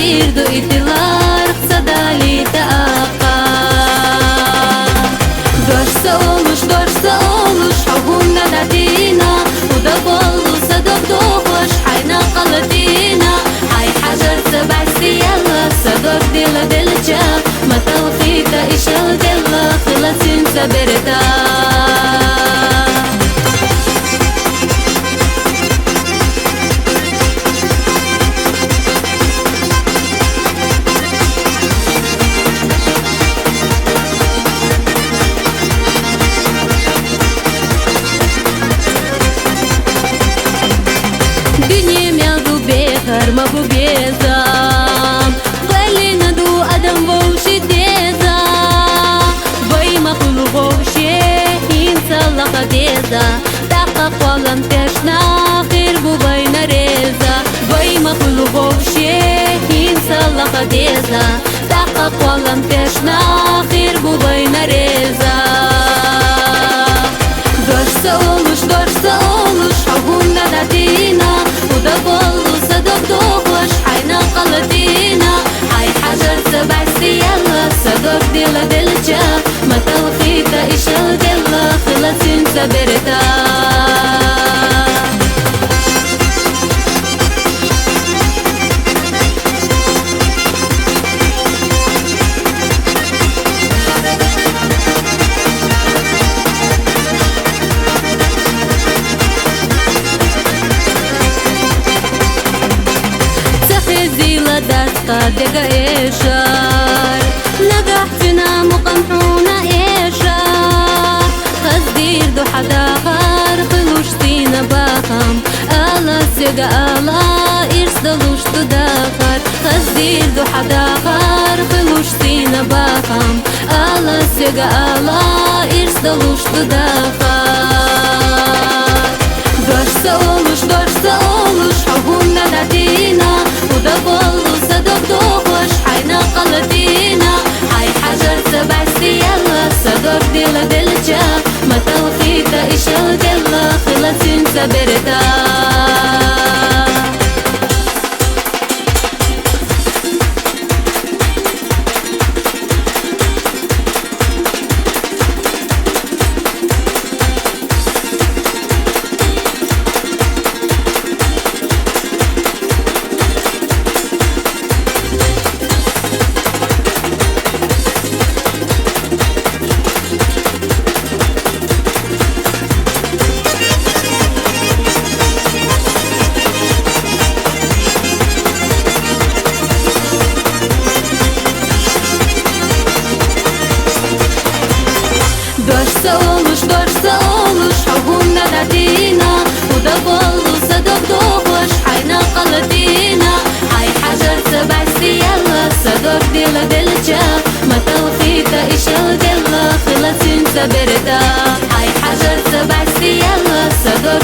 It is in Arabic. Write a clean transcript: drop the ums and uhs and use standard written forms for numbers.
dirdu itilar sadali taqa doşsa oluş havunna dadina وده كله صدق دوش حينا قلدينا حي حجر سبع سيالة صدق دلجا ما توخيتا إشال دلا خلصين سبرتا ما ببيزام قالي ندو أدم بوشي ديزا باي مخلو بوشي إنسا لقا ديزا تاقا قوالن تشنا خير بو باي نريزا باي مخلو بوشي إنسا لقا ديزا تاقا قوالن تشنا خير بو باي نريزا doşsa oluş havunna dadina وده كله صدق دوش حينا قلدينا حي حجر سبع سيالة صدق دلجا ما توخيتا إشال دلا خلصين سبرتا دقا إيشار نقح فينا مقمحونا إيشار خزدير دو حدا غار خلوشتينا باخم ألا سيقا ألا إرس دلوش تداخر خزدير دو حدا غار خلوشتينا باخم ألا سيقا ألا إرس دلوش تداخر doşsa oluş havunna dadina وده كله صدق دوش حينا قلدينا حي حجر سبع سيالة صدق دلجا ما توخيتا إشال دلا خلصين سبرتا doşsa oluş havunna dadina وده كله صدق دوش حينا قلدينا حي حجر سبع سيالة صدق دلجا ما توخيتا إشال دلا خلصين سبرتا حي حجر سبع سيالة صدق